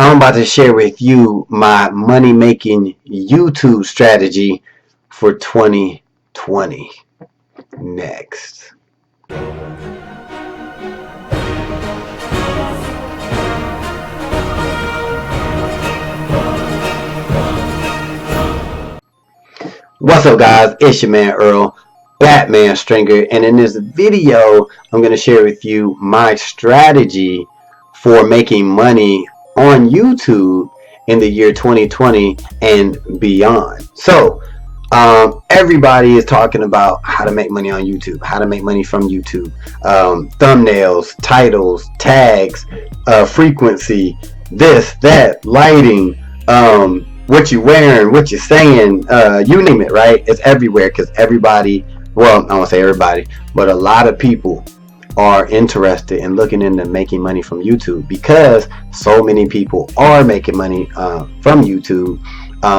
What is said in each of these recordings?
I'm about to share with you my money making YouTube strategy for 2020 next. What's up, guys? It's your man Earl, Batman Stringer, and in this video I'm going to share with you my strategy for making money on YouTube in the year 2020 and beyond. So everybody is talking about how to make money on YouTube, how to make money from YouTube, thumbnails, titles, tags, frequency, this, that, lighting, what you wearing, what you're saying, you name it, right? It's everywhere because everybody, well, I won't say everybody, but a lot of people are interested in looking into making money from YouTube because so many people are making money from YouTube.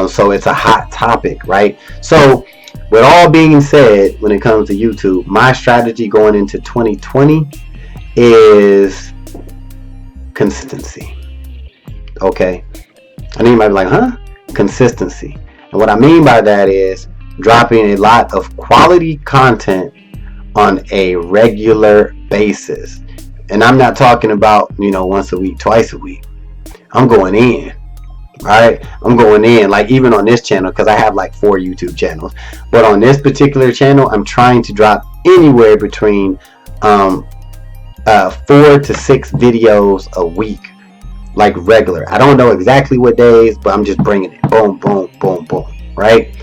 So it's a hot topic, right? So with all being said, when it comes to YouTube, my strategy going into 2020 is consistency. Okay. I know you might be like, huh? Consistency. And what I mean by that is dropping a lot of quality content on a regular basis. And I'm not talking about, once a week, twice a week. I'm going in. Alright, I'm going in, like even on this channel, because I have like 4 YouTube channels, but on this particular channel I'm trying to drop anywhere between 4 to 6 videos a week, like regular. I don't know exactly what days, but I'm just bringing it boom, boom, boom, boom, right?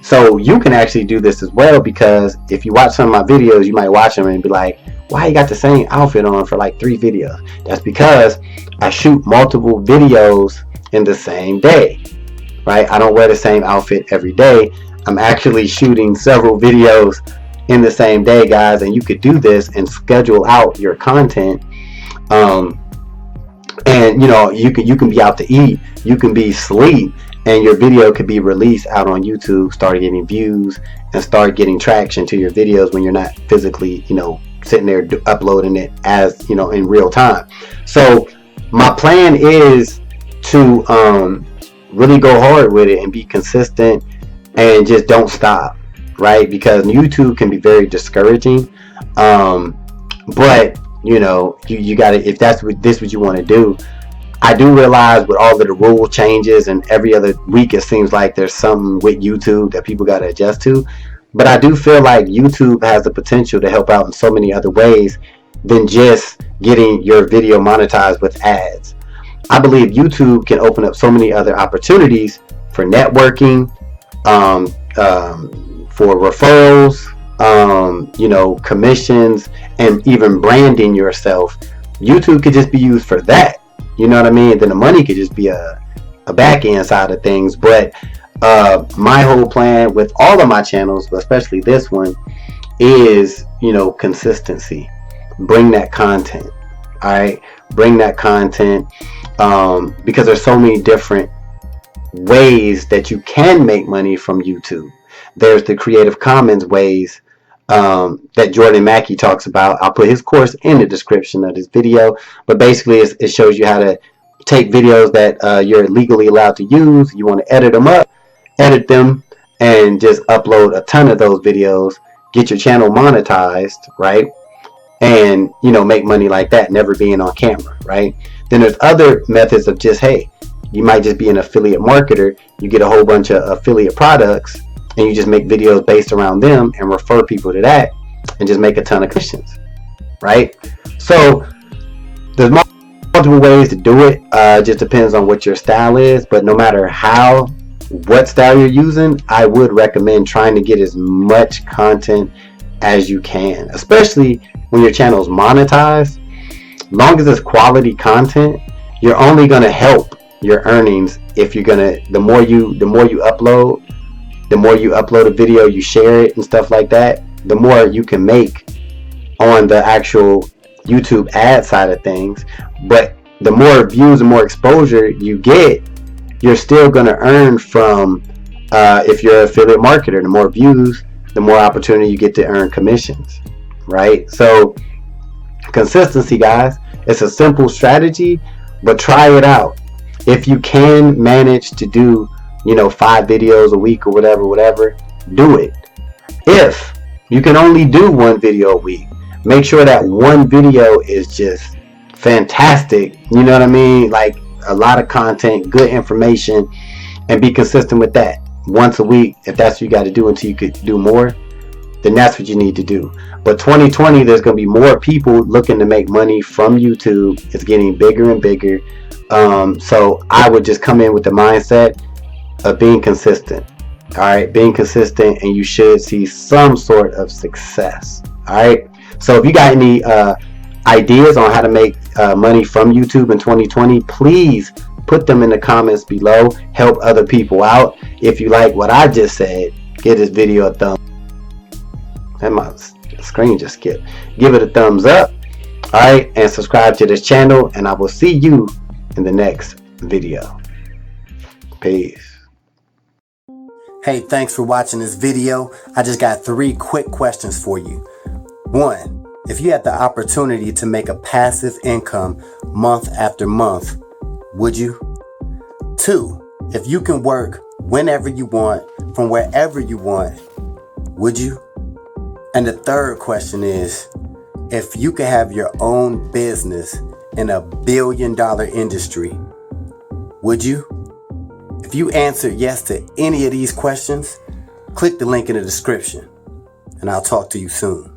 So you can actually do this as well, because if you watch some of my videos, you might watch them and be like, why you got the same outfit on for like 3 videos? That's because I shoot multiple videos in the same day, right? I don't wear the same outfit every day. I'm actually shooting several videos in the same day, guys, and you could do this and schedule out your content. And you can be out to eat, you can be asleep, and your video could be released out on YouTube, start getting views and start getting traction to your videos when you're not physically, sitting there uploading it as, in real time. So my plan is to really go hard with it and be consistent and just don't stop, right? Because YouTube can be very discouraging. But you gotta, if that's what you want to do. I do realize with all of the rule changes and every other week it seems like there's something with YouTube that people got to adjust to, but I do feel like YouTube has the potential to help out in so many other ways than just getting your video monetized with ads. I believe YouTube can open up so many other opportunities for networking, for referrals, commissions, and even branding yourself. YouTube could just be used for that. You know what I mean? And then the money could just be a back end side of things. But my whole plan with all of my channels, but especially this one, is consistency. Bring that content. All right, bring that content, because there's so many different ways that you can make money from YouTube. There's the Creative Commons ways that Jordan Mackey talks about. I'll put his course in the description of this video, but basically it shows you how to take videos that you're legally allowed to use. You want to edit them and just upload a ton of those videos, get your channel monetized, right? And make money like that, never being on camera, right? Then there's other methods of just, hey, you might just be an affiliate marketer. You get a whole bunch of affiliate products and you just make videos based around them and refer people to that and just make a ton of commissions, right? So there's multiple ways to do it. It just depends on what your style is, but no matter what style you're using, I would recommend trying to get as much content as you can, especially when your channel is monetized. Long as it's quality content, you're only going to help your earnings if you're going to, the more you upload a video, you share it and stuff like that, the more you can make on the actual YouTube ad side of things. But the more views and more exposure you get, you're still going to earn from, if you're an affiliate marketer, the more views, the more opportunity you get to earn commissions, right? So consistency, guys, it's a simple strategy, but try it out. If you can manage to do, 5 videos a week or whatever, do it. If you can only do 1 video a week, make sure that 1 video is just fantastic. You know what I mean? Like a lot of content, good information, and be consistent with that. Once a week, if that's what you got to do until you could do more, then that's what you need to do. But 2020, there's going to be more people looking to make money from YouTube. It's getting bigger and bigger. So I would just come in with the mindset of being consistent. All right, being consistent, and you should see some sort of success. All right. So if you got any ideas on how to make money from YouTube in 2020, please put them in the comments below. Help other people out. If you like what I just said, give this video a thumb. And my screen just skipped. Give it a thumbs up. All right, and subscribe to this channel, and I will see you in the next video. Peace. Hey, thanks for watching this video. I just got 3 quick questions for you. 1, if you had the opportunity to make a passive income month after month, would you? 2, if you can work whenever you want, from wherever you want, would you? And the 3rd question is, if you could have your own business in a $1 billion industry, would you? If you answered yes to any of these questions, click the link in the description, and I'll talk to you soon.